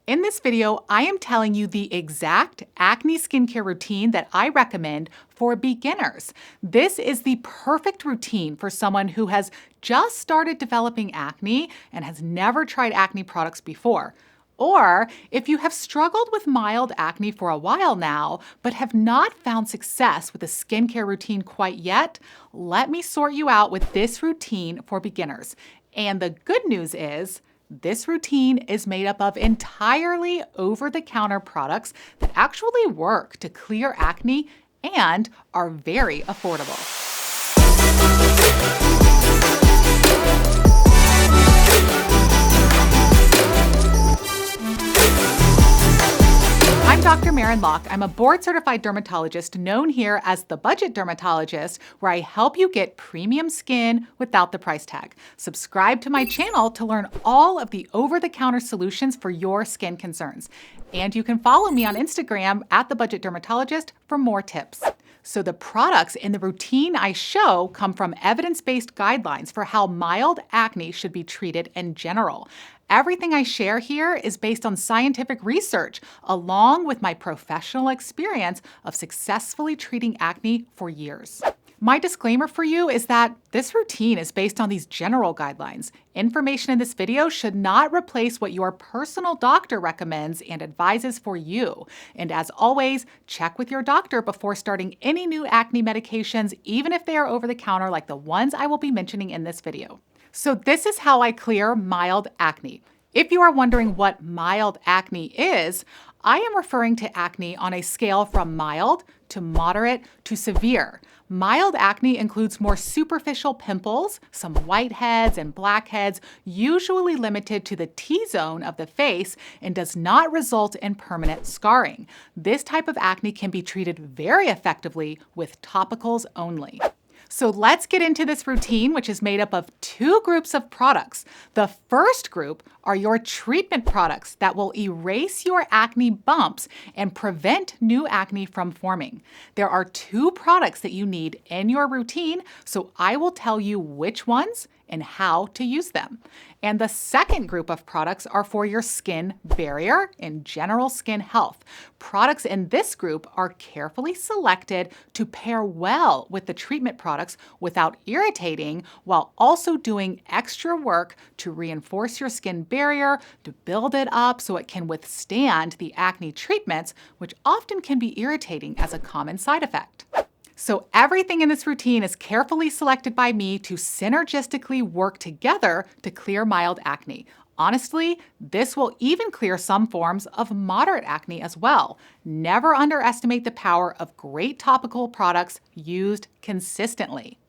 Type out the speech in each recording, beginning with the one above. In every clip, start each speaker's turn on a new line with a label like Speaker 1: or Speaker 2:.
Speaker 1: In this video, I am telling you the exact acne skincare routine that I recommend for beginners. This is the perfect routine for someone who has just started developing acne and has never tried acne products before. Or if you have struggled with mild acne for a while now, but have not found success with a skincare routine quite yet, let me sort you out with this routine for beginners. And the good news is, this routine is made up of entirely over-the-counter products that actually work to clear acne and are very affordable. I'm Dr. Maren Locke. I'm a board-certified dermatologist known here as the Budget Dermatologist, where I help you get premium skin without the price tag. Subscribe to my channel to learn all of the over-the-counter solutions for your skin concerns. And you can follow me on Instagram at the Budget Dermatologist for more tips. So the products in the routine I show come from evidence-based guidelines for how mild acne should be treated in general. Everything I share here is based on scientific research, along with my professional experience of successfully treating acne for years. My disclaimer for you is that this routine is based on these general guidelines. Information in this video should not replace what your personal doctor recommends and advises for you. And as always, check with your doctor before starting any new acne medications, even if they are over the counter like the ones I will be mentioning in this video. So this is how I clear mild acne. If you are wondering what mild acne is, I am referring to acne on a scale from mild to moderate to severe. Mild acne includes more superficial pimples, some whiteheads and blackheads, usually limited to the T-zone of the face, and does not result in permanent scarring. This type of acne can be treated very effectively with topicals only. So let's get into this routine, which is made up of two groups of products. The first group are your treatment products that will erase your acne bumps and prevent new acne from forming. There are two products that you need in your routine, so I will tell you which ones and how to use them. And the second group of products are for your skin barrier and general skin health. Products in this group are carefully selected to pair well with the treatment products without irritating, while also doing extra work to reinforce your skin barrier, to build it up so it can withstand the acne treatments, which often can be irritating as a common side effect. So everything in this routine is carefully selected by me to synergistically work together to clear mild acne. Honestly, this will even clear some forms of moderate acne as well. Never underestimate the power of great topical products used consistently.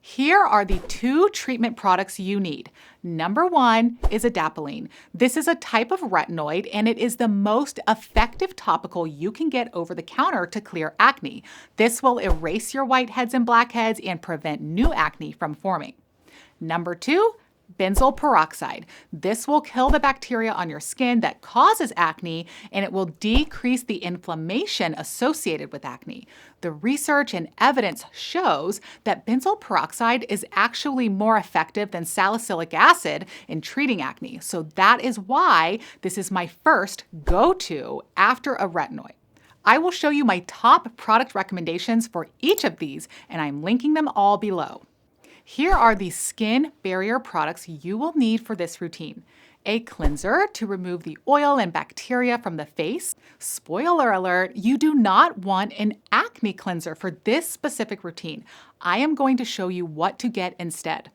Speaker 1: Here are the two treatment products you need. Number one is Adapalene. This is a type of retinoid, and it is the most effective topical you can get over the counter to clear acne. This will erase your whiteheads and blackheads and prevent new acne from forming. Number two, Benzoyl peroxide. This will kill the bacteria on your skin that causes acne, and it will decrease the inflammation associated with acne. The research and evidence shows that benzoyl peroxide is actually more effective than salicylic acid in treating acne. So that is why this is my first go-to after a retinoid. I will show you my top product recommendations for each of these, and I'm linking them all below. Here are the skin barrier products you will need for this routine. A cleanser to remove the oil and bacteria from the face. Spoiler alert, you do not want an acne cleanser for this specific routine. I am going to show you what to get instead.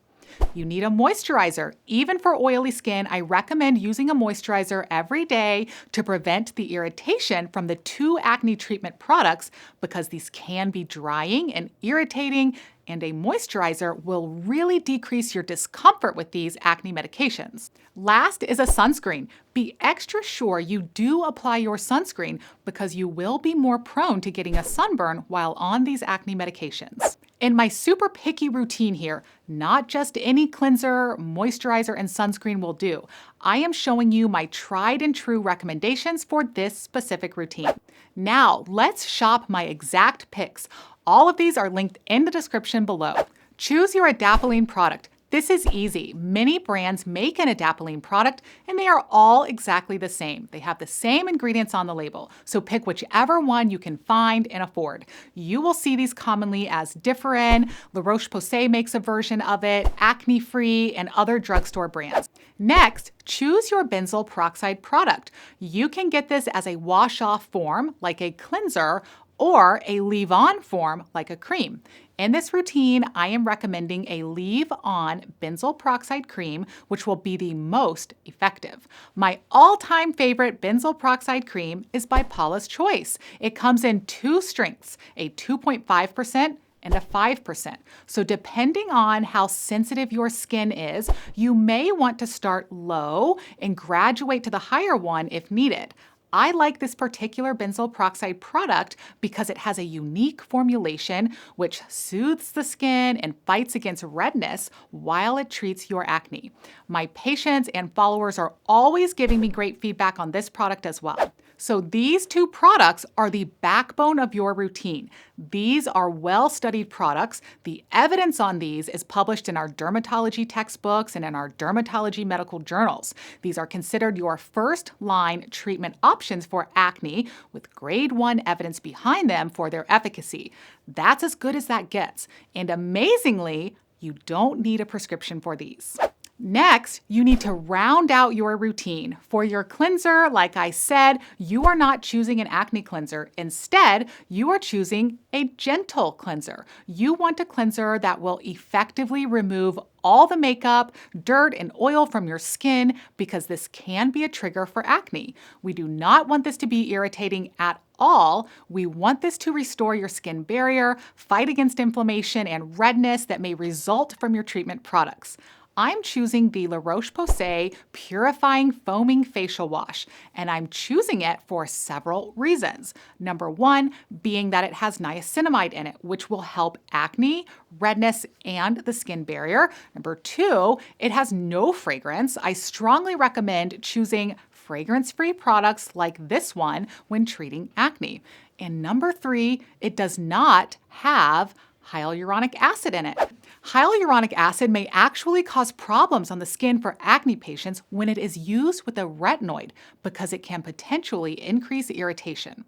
Speaker 1: You need a moisturizer. Even for oily skin, I recommend using a moisturizer every day to prevent the irritation from the two acne treatment products because these can be drying and irritating, and a moisturizer will really decrease your discomfort with these acne medications. Last is a sunscreen. Be extra sure you do apply your sunscreen because you will be more prone to getting a sunburn while on these acne medications. In my super picky routine here, not just any cleanser, moisturizer, and sunscreen will do. I am showing you my tried and true recommendations for this specific routine. Now, let's shop my exact picks. All of these are linked in the description below. Choose your Adapalene product. This is easy. Many brands make an Adapalene product and they are all exactly the same. They have the same ingredients on the label, so pick whichever one you can find and afford. You will see these commonly as Differin, La Roche-Posay makes a version of it, Acne Free, and other drugstore brands. Next, choose your benzoyl peroxide product. You can get this as a wash-off form, like a cleanser, or a leave-on form like a cream. In this routine, I am recommending a leave-on benzoyl peroxide cream, which will be the most effective. My all-time favorite benzoyl peroxide cream is by Paula's Choice. It comes in two strengths, a 2.5% and a 5%. So depending on how sensitive your skin is, you may want to start low and graduate to the higher one if needed. I like this particular benzoyl peroxide product because it has a unique formulation which soothes the skin and fights against redness while it treats your acne. My patients and followers are always giving me great feedback on this product as well. So these two products are the backbone of your routine. These are well-studied products. The evidence on these is published in our dermatology textbooks and in our dermatology medical journals. These are considered your first-line treatment options for acne with grade 1 evidence behind them for their efficacy. That's as good as that gets. And amazingly, you don't need a prescription for these. Next, you need to round out your routine. For your cleanser, like I said, you are not choosing an acne cleanser. Instead, you are choosing a gentle cleanser. You want a cleanser that will effectively remove all the makeup, dirt, and oil from your skin because this can be a trigger for acne. We do not want this to be irritating at all. We want this to restore your skin barrier, fight against inflammation and redness that may result from your treatment products. I'm choosing the La Roche-Posay Purifying Foaming Facial Wash, and I'm choosing it for several reasons. Number one, being that it has niacinamide in it, which will help acne, redness, and the skin barrier. Number two, it has no fragrance. I strongly recommend choosing fragrance-free products like this one when treating acne. And number three, it does not have hyaluronic acid in it. Hyaluronic acid may actually cause problems on the skin for acne patients when it is used with a retinoid because it can potentially increase irritation.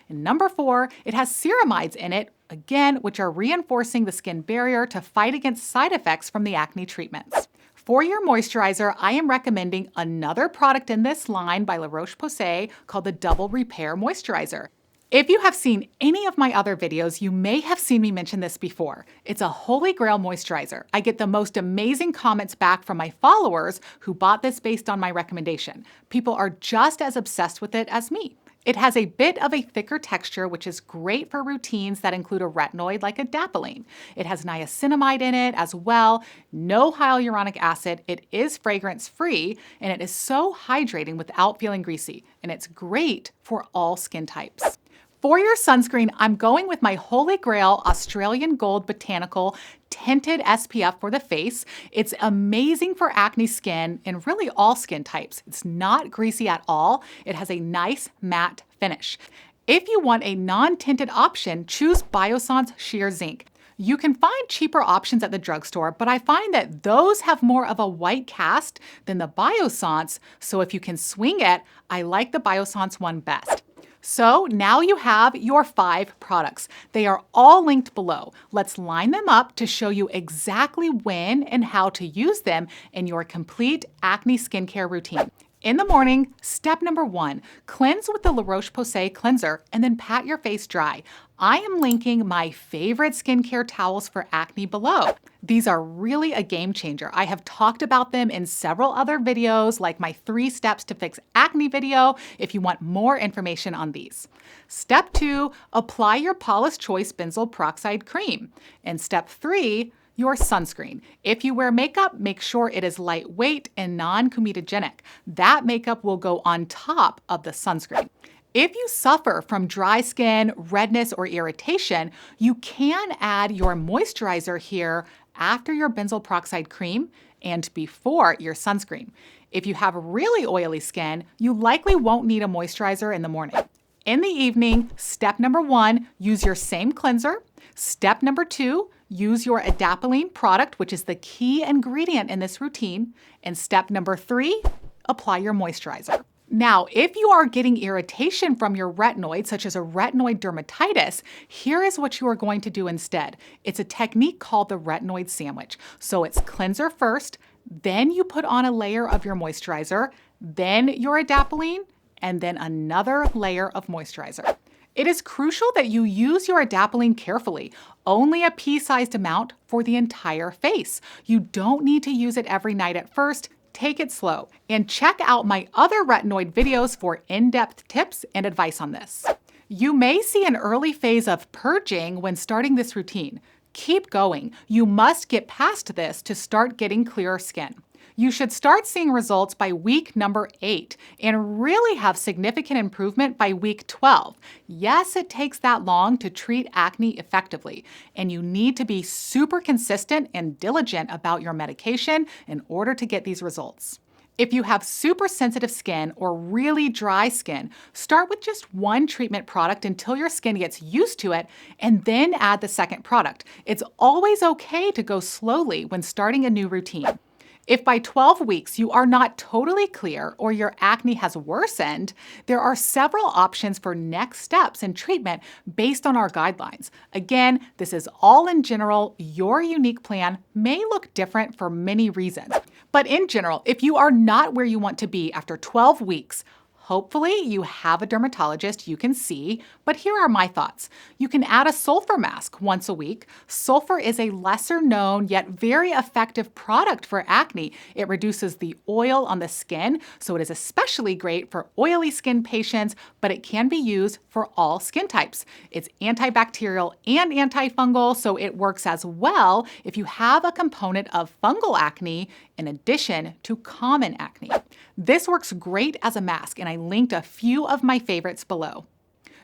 Speaker 1: And number four, it has ceramides in it, again, which are reinforcing the skin barrier to fight against side effects from the acne treatments. For your moisturizer, I am recommending another product in this line by La Roche-Posay called the Double Repair Moisturizer. If you have seen any of my other videos, you may have seen me mention this before. It's a holy grail moisturizer. I get the most amazing comments back from my followers who bought this based on my recommendation. People are just as obsessed with it as me. It has a bit of a thicker texture, which is great for routines that include a retinoid like Adapalene. It has niacinamide in it as well, no hyaluronic acid, it is fragrance-free, and it is so hydrating without feeling greasy, and it's great for all skin types. For your sunscreen, I'm going with my Holy Grail Australian Gold Botanical Tinted SPF for the face. It's amazing for acne skin and really all skin types. It's not greasy at all. It has a nice matte finish. If you want a non-tinted option, choose Biossance Sheer Zinc. You can find cheaper options at the drugstore, but I find that those have more of a white cast than the Biossance, so if you can swing it, I like the Biossance one best. So now you have your 5 products. They are all linked below. Let's line them up to show you exactly when and how to use them in your complete acne skincare routine. In the morning, step number 1, cleanse with the La Roche-Posay cleanser and then pat your face dry. I am linking my favorite skincare towels for acne below. These are really a game changer. I have talked about them in several other videos, like my 3 steps to fix acne video, if you want more information on these. Step 2, apply your Paula's Choice Benzoyl Peroxide Cream. And step 3, your sunscreen. If you wear makeup, make sure it is lightweight and non-comedogenic. That makeup will go on top of the sunscreen. If you suffer from dry skin, redness, or irritation, you can add your moisturizer here after your benzoyl peroxide cream and before your sunscreen. If you have really oily skin, you likely won't need a moisturizer in the morning. In the evening, step number 1, use your same cleanser. Step number 2, Use your Adapalene product, which is the key ingredient in this routine. And step number 3, apply your moisturizer. Now, if you are getting irritation from your retinoid, such as a retinoid dermatitis, here is what you are going to do instead. It's a technique called the retinoid sandwich. So it's cleanser first, then you put on a layer of your moisturizer, then your Adapalene, and then another layer of moisturizer. It is crucial that you use your Adapalene carefully, only a pea-sized amount for the entire face. You don't need to use it every night at first. Take it slow, and check out my other retinoid videos for in-depth tips and advice on this. You may see an early phase of purging when starting this routine. Keep going. You must get past this to start getting clearer skin. You should start seeing results by week number 8 and really have significant improvement by week 12. Yes, it takes that long to treat acne effectively, and you need to be super consistent and diligent about your medication in order to get these results. If you have super sensitive skin or really dry skin, start with just one treatment product until your skin gets used to it, and then add the second product. It's always okay to go slowly when starting a new routine. If by 12 weeks you are not totally clear or your acne has worsened, there are several options for next steps in treatment based on our guidelines. Again, this is all in general. Your unique plan may look different for many reasons. But in general, if you are not where you want to be after 12 weeks, hopefully you have a dermatologist you can see, but here are my thoughts. You can add a sulfur mask once a week. Sulfur is a lesser known yet very effective product for acne. It reduces the oil on the skin, so it is especially great for oily skin patients, but it can be used for all skin types. It's antibacterial and antifungal, so it works as well if you have a component of fungal acne in addition to common acne. This works great as a mask, and I linked a few of my favorites below.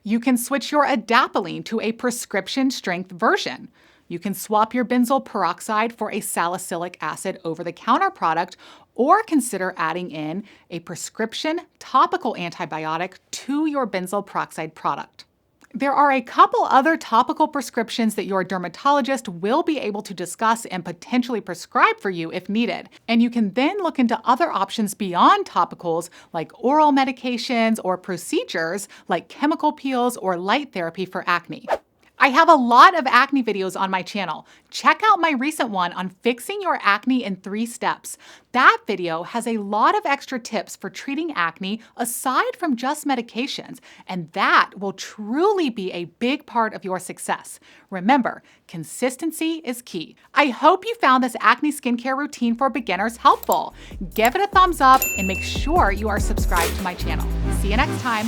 Speaker 1: You can switch your Adapalene to a prescription strength version. You can swap your benzoyl peroxide for a salicylic acid over-the-counter product, or consider adding in a prescription topical antibiotic to your benzoyl peroxide product. There are a couple other topical prescriptions that your dermatologist will be able to discuss and potentially prescribe for you if needed. And you can then look into other options beyond topicals like oral medications or procedures like chemical peels or light therapy for acne. I have a lot of acne videos on my channel. Check out my recent one on fixing your acne in 3 steps. That video has a lot of extra tips for treating acne aside from just medications, and that will truly be a big part of your success. Remember, consistency is key. I hope you found this acne skincare routine for beginners helpful. Give it a thumbs up and make sure you are subscribed to my channel. See you next time.